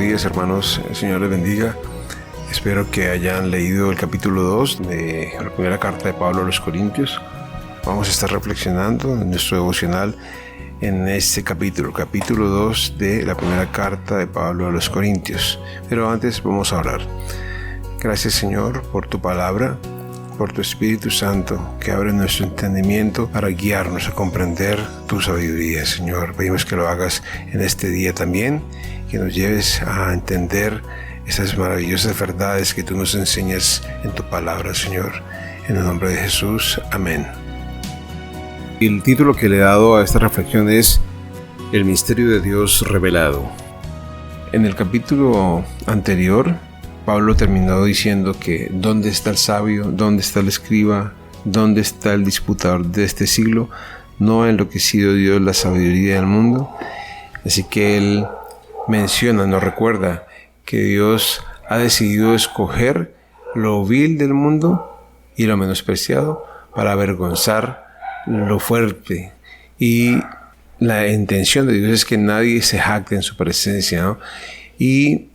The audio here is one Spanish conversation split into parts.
días, hermanos. El Señor les bendiga. Espero que hayan leído el capítulo 2 de la primera carta de Pablo a los Corintios. Vamos a estar reflexionando en nuestro devocional en este capítulo 2 de la primera carta de Pablo a los Corintios. Pero antes vamos a orar. Gracias, Señor, por tu palabra, por tu Espíritu Santo que abre nuestro entendimiento para guiarnos a comprender tu sabiduría, Señor. Pedimos que lo hagas en este día también, que nos lleves a entender esas maravillosas verdades que tú nos enseñas en tu palabra, Señor. En el nombre de Jesús, amén. El título que le he dado a esta reflexión es El misterio de Dios revelado. En el capítulo anterior, Pablo terminó diciendo que ¿dónde está el sabio? ¿Dónde está el escriba? ¿Dónde está el disputador de este siglo? ¿No ha enloquecido Dios la sabiduría del mundo? Así que él menciona, nos recuerda que Dios ha decidido escoger lo vil del mundo y lo menospreciado para avergonzar lo fuerte. Y la intención de Dios es que nadie se jacte en su presencia, ¿no? Y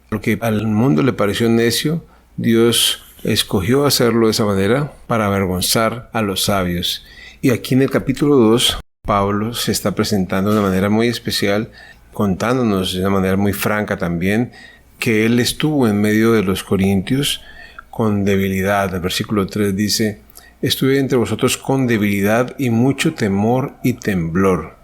lo que al mundo le pareció necio, Dios escogió hacerlo de esa manera para avergonzar a los sabios. Y aquí en el capítulo 2, Pablo se está presentando de una manera muy especial, contándonos de una manera muy franca también, que él estuvo en medio de los corintios con debilidad. El versículo 3 dice: estuve entre vosotros con debilidad y mucho temor y temblor.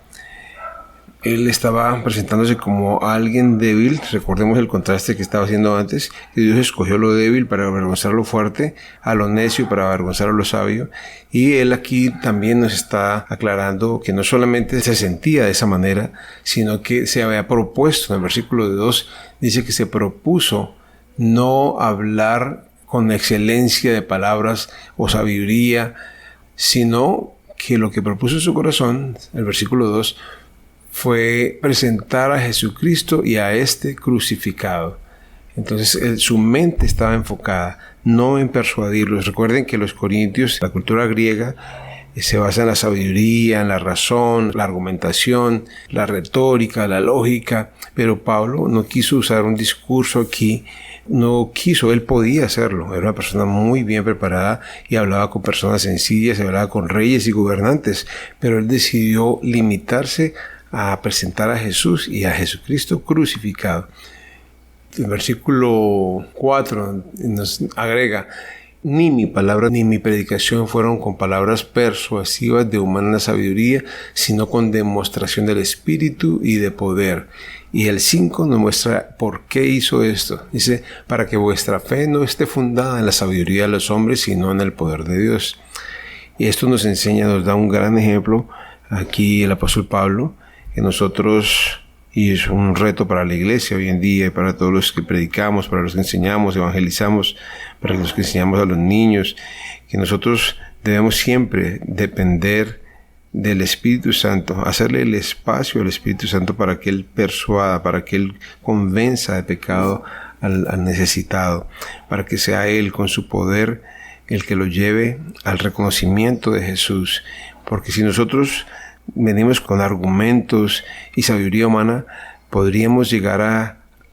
Él estaba presentándose como alguien débil. Recordemos el contraste que estaba haciendo antes, que Dios escogió lo débil para avergonzar lo fuerte, a lo necio para avergonzar a lo sabio. Y él aquí también nos está aclarando que no solamente se sentía de esa manera, sino que se había propuesto. En el versículo 2 dice que se propuso no hablar con excelencia de palabras o sabiduría, sino que lo que propuso en su corazón, el versículo 2, fue presentar a Jesucristo y a este crucificado. Entonces su mente estaba enfocada, no en persuadirlos. Recuerden que los corintios, la cultura griega, se basa en la sabiduría, en la razón, la argumentación, la retórica, la lógica. Pero Pablo no quiso usar un discurso aquí, no quiso, él podía hacerlo. Era una persona muy bien preparada y hablaba con personas sencillas, hablaba con reyes y gobernantes, pero él decidió limitarse a presentar a Jesús y a Jesucristo crucificado. El versículo 4 nos agrega: ni mi palabra ni mi predicación fueron con palabras persuasivas de humana sabiduría, sino con demostración del Espíritu y de poder. Y el 5 nos muestra por qué hizo esto. Dice: para que vuestra fe no esté fundada en la sabiduría de los hombres, sino en el poder de Dios. Y esto nos enseña, nos da un gran ejemplo aquí el apóstol Pablo, que nosotros, y es un reto para la iglesia hoy en día, y para todos los que predicamos, para los que enseñamos, evangelizamos, para los que enseñamos a los niños, que nosotros debemos siempre depender del Espíritu Santo, hacerle el espacio al Espíritu Santo para que Él persuada, para que Él convenza de pecado al necesitado, para que sea Él con su poder el que lo lleve al reconocimiento de Jesús. Porque si nosotros venimos con argumentos y sabiduría humana, podríamos llegar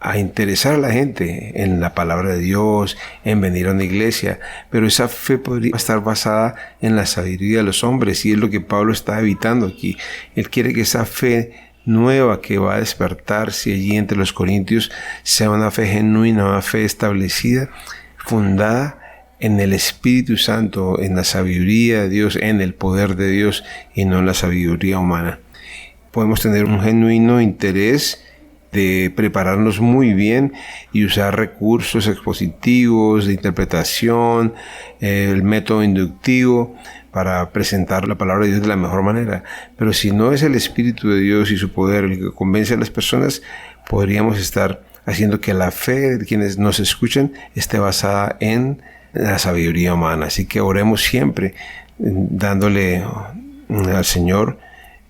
a interesar a la gente en la palabra de Dios, en venir a una iglesia, pero esa fe podría estar basada en la sabiduría de los hombres, y es lo que Pablo está evitando aquí. Él quiere que esa fe nueva que va a despertarse allí entre los corintios sea una fe genuina, una fe establecida, fundada en el Espíritu Santo, en la sabiduría de Dios, en el poder de Dios, y no en la sabiduría humana. Podemos tener un genuino interés de prepararnos muy bien y usar recursos expositivos, de interpretación, el método inductivo para presentar la palabra de Dios de la mejor manera. Pero si no es el Espíritu de Dios y su poder el que convence a las personas, podríamos estar haciendo que la fe de quienes nos escuchan esté basada en la sabiduría humana. Así que oremos siempre dándole al Señor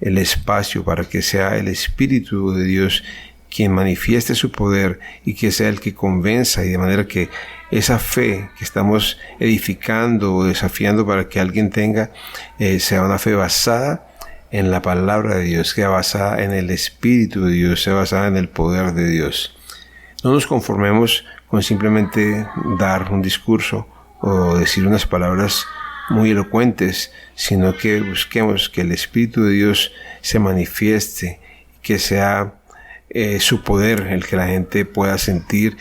el espacio para que sea el Espíritu de Dios quien manifieste su poder y que sea el que convenza, y de manera que esa fe que estamos edificando o desafiando para que alguien tenga sea una fe basada en la palabra de Dios, sea basada en el Espíritu de Dios, sea basada en el poder de Dios. No nos conformemos con simplemente dar un discurso o decir unas palabras muy elocuentes, sino que busquemos que el Espíritu de Dios se manifieste, que sea su poder el que la gente pueda sentir,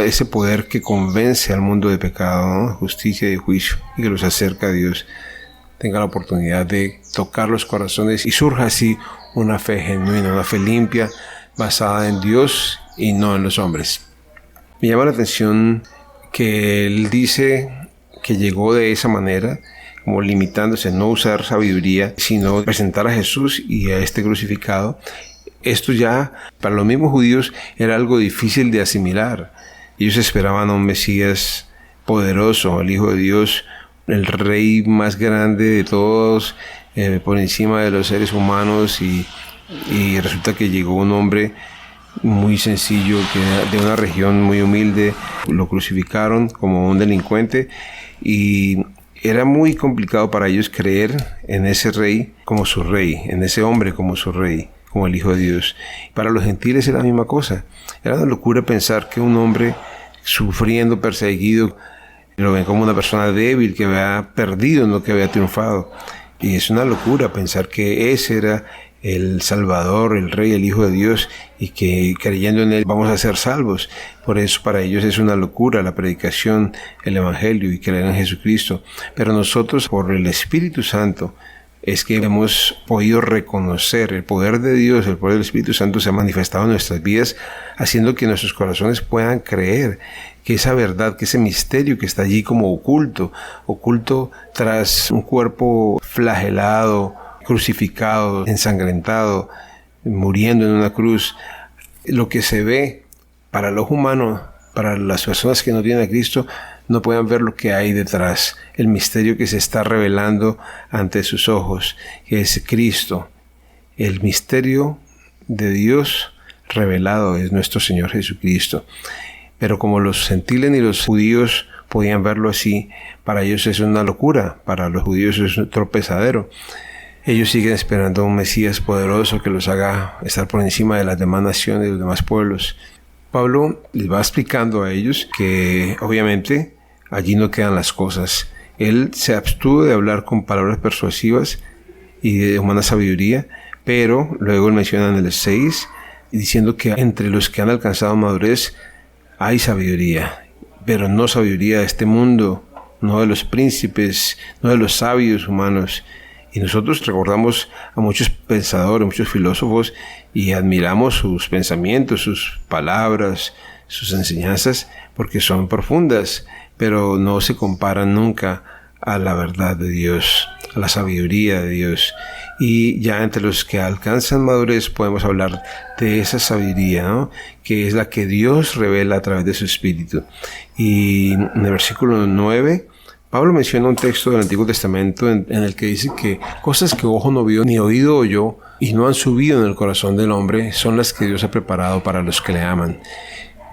ese poder que convence al mundo de pecado, ¿no? Justicia y de juicio, y que los acerca a Dios, tenga la oportunidad de tocar los corazones y surja así una fe genuina, una fe limpia, basada en Dios y no en los hombres. Me llama la atención que él dice que llegó de esa manera, como limitándose a no usar sabiduría, sino presentar a Jesús y a este crucificado. Esto ya, para los mismos judíos, era algo difícil de asimilar. Ellos esperaban a un Mesías poderoso, el Hijo de Dios, el Rey más grande de todos, por encima de los seres humanos, y resulta que llegó un hombre muy sencillo, de una región muy humilde. Lo crucificaron como un delincuente y era muy complicado para ellos creer en ese rey como su rey, en ese hombre como su rey, como el Hijo de Dios. Para los gentiles era la misma cosa. Era una locura pensar que un hombre sufriendo, perseguido, lo ven como una persona débil que había perdido, no que había triunfado. Y es una locura pensar que ese era el Salvador, el Rey, el Hijo de Dios, y que creyendo en Él vamos a ser salvos. Por eso para ellos es una locura la predicación, el Evangelio y creer en Jesucristo. Pero nosotros, por el Espíritu Santo, es que hemos podido reconocer el poder de Dios, el poder del Espíritu Santo se ha manifestado en nuestras vidas, haciendo que nuestros corazones puedan creer que esa verdad, que ese misterio que está allí como oculto tras un cuerpo flagelado, crucificado, ensangrentado, muriendo en una cruz, lo que se ve para los humanos, para las personas que no tienen a Cristo, no puedan ver lo que hay detrás, el misterio que se está revelando ante sus ojos, que es Cristo. El misterio de Dios revelado es nuestro Señor Jesucristo. Pero como los gentiles y los judíos podían verlo así, para ellos es una locura, para los judíos es un tropezadero. Ellos siguen esperando a un Mesías poderoso que los haga estar por encima de las demás naciones y los demás pueblos. Pablo les va explicando a ellos que obviamente allí no quedan las cosas. Él se abstuvo de hablar con palabras persuasivas y de humana sabiduría, pero luego él menciona en el 6 diciendo que entre los que han alcanzado madurez hay sabiduría, pero no sabiduría de este mundo, no de los príncipes, no de los sabios humanos. Y nosotros recordamos a muchos pensadores, muchos filósofos, y admiramos sus pensamientos, sus palabras, sus enseñanzas, porque son profundas, pero no se comparan nunca a la verdad de Dios, a la sabiduría de Dios. Y ya entre los que alcanzan madurez podemos hablar de esa sabiduría, ¿no? Que es la que Dios revela a través de su Espíritu. Y en el versículo 9, Pablo menciona un texto del Antiguo Testamento en el que dice que cosas que ojo no vio ni oído oyó y no han subido en el corazón del hombre son las que Dios ha preparado para los que le aman.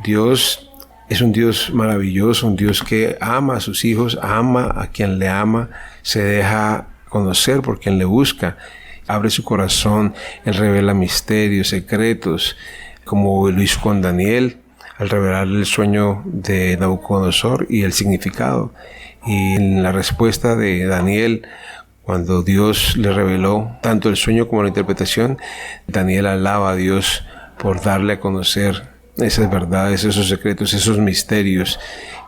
Dios es un Dios maravilloso, un Dios que ama a sus hijos, ama a quien le ama, se deja conocer por quien le busca, abre su corazón, Él revela misterios, secretos, como lo hizo con Daniel, al revelarle el sueño de Nabucodonosor y el significado. Y en la respuesta de Daniel, cuando Dios le reveló tanto el sueño como la interpretación, Daniel alaba a Dios por darle a conocer esas verdades, esos secretos, esos misterios,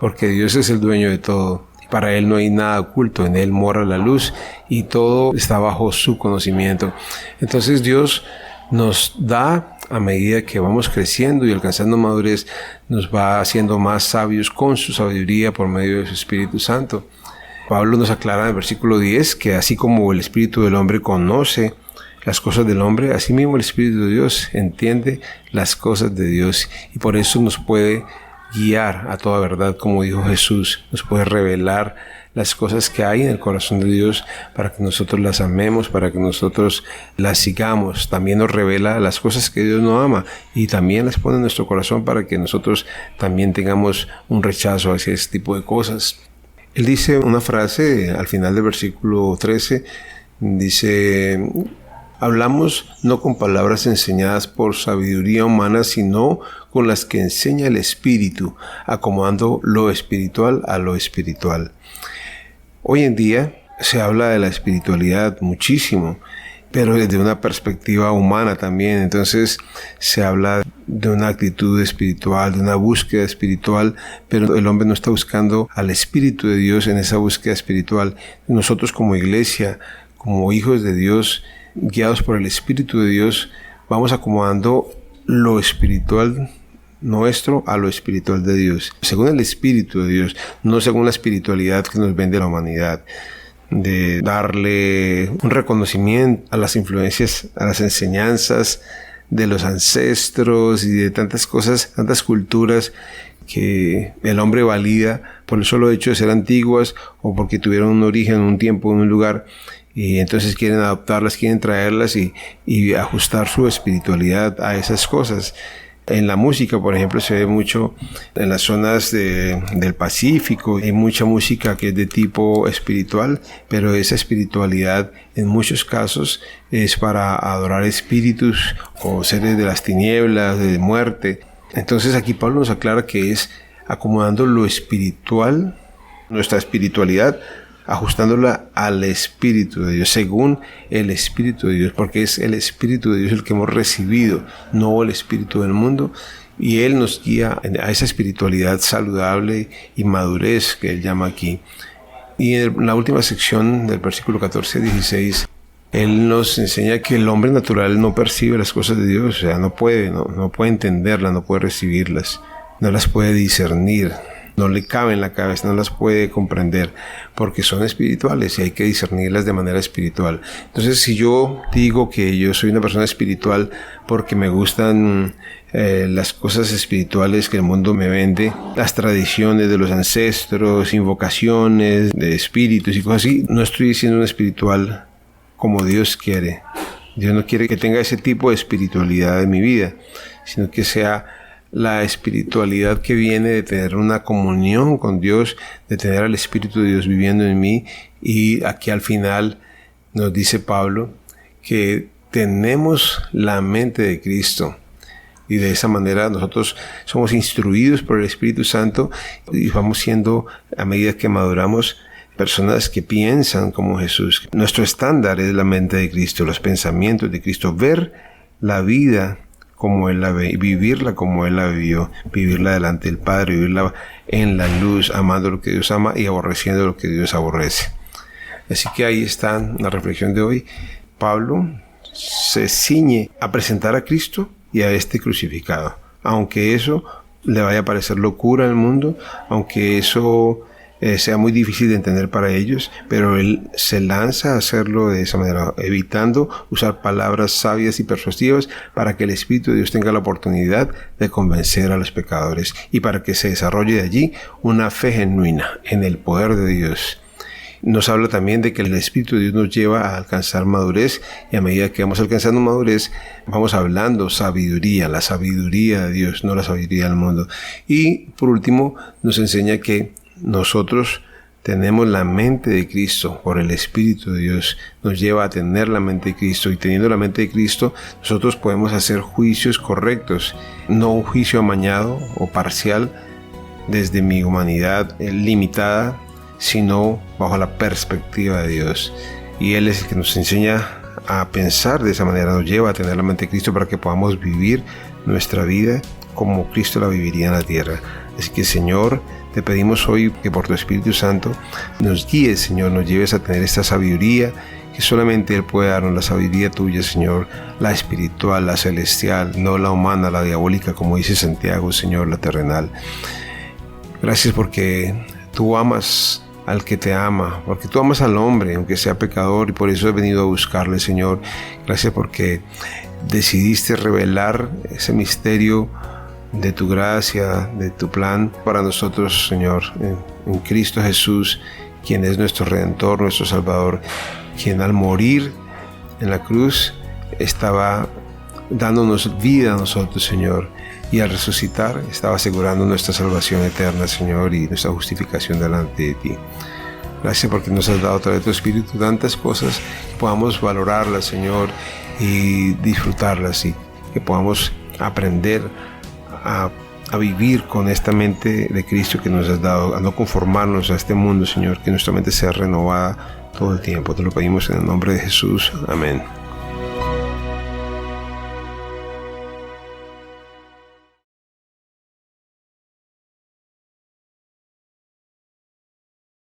porque Dios es el dueño de todo. Para Él no hay nada oculto, en Él mora la luz y todo está bajo su conocimiento. Entonces Dios nos da, a medida que vamos creciendo y alcanzando madurez, nos va haciendo más sabios con su sabiduría por medio de su Espíritu Santo. Pablo nos aclara en el versículo 10 que así como el Espíritu del hombre conoce las cosas del hombre, así mismo el Espíritu de Dios entiende las cosas de Dios y por eso nos puede guiar a toda verdad, como dijo Jesús, nos puede revelar las cosas que hay en el corazón de Dios para que nosotros las amemos, para que nosotros las sigamos. También nos revela las cosas que Dios no ama y también las pone en nuestro corazón para que nosotros también tengamos un rechazo hacia ese tipo de cosas. Él dice una frase al final del versículo 13, dice: Hablamos no con palabras enseñadas por sabiduría humana, sino con las que enseña el Espíritu, acomodando lo espiritual a lo espiritual. Hoy en día se habla de la espiritualidad muchísimo, pero desde una perspectiva humana también. Entonces se habla de una actitud espiritual, de una búsqueda espiritual, pero el hombre no está buscando al Espíritu de Dios en esa búsqueda espiritual. Nosotros como iglesia, como hijos de Dios, guiados por el Espíritu de Dios, vamos acomodando lo espiritual nuestro a lo espiritual de Dios, según el Espíritu de Dios, no según la espiritualidad que nos vende la humanidad, de darle un reconocimiento a las influencias, a las enseñanzas de los ancestros y de tantas cosas, tantas culturas que el hombre valida por el solo hecho de ser antiguas o porque tuvieron un origen en un tiempo, en un lugar, y entonces quieren adoptarlas, quieren traerlas y ajustar su espiritualidad a esas cosas. En la música, por ejemplo, se ve mucho en las zonas del Pacífico. Hay mucha música que es de tipo espiritual, pero esa espiritualidad en muchos casos es para adorar espíritus o seres de las tinieblas, de muerte. Entonces aquí Pablo nos aclara que es acomodando lo espiritual, nuestra espiritualidad, ajustándola al Espíritu de Dios, según el Espíritu de Dios, porque es el Espíritu de Dios el que hemos recibido, no el espíritu del mundo, y Él nos guía a esa espiritualidad saludable y madurez que Él llama aquí. Y en la última sección del versículo 14-16, Él nos enseña que el hombre natural no percibe las cosas de Dios, o sea, no puede entenderlas, no puede recibirlas, no las puede discernir. No le cabe en la cabeza, no las puede comprender, porque son espirituales y hay que discernirlas de manera espiritual. Entonces, si yo digo que yo soy una persona espiritual porque me gustan las cosas espirituales que el mundo me vende, las tradiciones de los ancestros, invocaciones de espíritus y cosas así, no estoy siendo un espiritual como Dios quiere. Dios no quiere que tenga ese tipo de espiritualidad en mi vida, sino que sea la espiritualidad que viene de tener una comunión con Dios, de tener al Espíritu de Dios viviendo en mí. Y aquí al final nos dice Pablo que tenemos la mente de Cristo. Y de esa manera nosotros somos instruidos por el Espíritu Santo y vamos siendo, a medida que maduramos, personas que piensan como Jesús. Nuestro estándar es la mente de Cristo, los pensamientos de Cristo, ver la vida como Él la ve y vivirla como Él la vivió, vivirla delante del Padre, vivirla en la luz, amando lo que Dios ama y aborreciendo lo que Dios aborrece. Así que ahí está la reflexión de hoy. Pablo se ciñe a presentar a Cristo y a este crucificado, aunque eso le vaya a parecer locura al mundo, aunque eso sea muy difícil de entender para ellos, pero él se lanza a hacerlo de esa manera, evitando usar palabras sabias y persuasivas para que el Espíritu de Dios tenga la oportunidad de convencer a los pecadores y para que se desarrolle de allí una fe genuina en el poder de Dios. Nos habla también de que el Espíritu de Dios nos lleva a alcanzar madurez y a medida que vamos alcanzando madurez vamos hablando sabiduría, la sabiduría de Dios, no la sabiduría del mundo. Y por último nos enseña que nosotros tenemos la mente de Cristo por el Espíritu de Dios. Nos lleva a tener la mente de Cristo y teniendo la mente de Cristo nosotros podemos hacer juicios correctos, no un juicio amañado o parcial desde mi humanidad limitada, sino bajo la perspectiva de Dios. Y Él es el que nos enseña a pensar de esa manera, nos lleva a tener la mente de Cristo para que podamos vivir nuestra vida como Cristo la viviría en la tierra. Así que, Señor, te pedimos hoy que por tu Espíritu Santo nos guíes, Señor, nos lleves a tener esta sabiduría, que solamente Él puede darnos, la sabiduría tuya, Señor, la espiritual, la celestial, no la humana, la diabólica, como dice Santiago, Señor, la terrenal. Gracias porque tú amas al que te ama, porque tú amas al hombre, aunque sea pecador, y por eso he venido a buscarle, Señor. Gracias porque decidiste revelar ese misterio de tu gracia, de tu plan para nosotros, Señor, en Cristo Jesús, quien es nuestro Redentor, nuestro Salvador, quien al morir en la cruz estaba dándonos vida a nosotros, Señor, y al resucitar estaba asegurando nuestra salvación eterna, Señor, y nuestra justificación delante de ti. Gracias porque nos has dado a través de tu Espíritu tantas cosas que podamos valorarlas, Señor, y disfrutarlas, y que podamos aprender a vivir con esta mente de Cristo que nos has dado, a no conformarnos a este mundo, Señor, que nuestra mente sea renovada todo el tiempo. Te lo pedimos en el nombre de Jesús. Amén.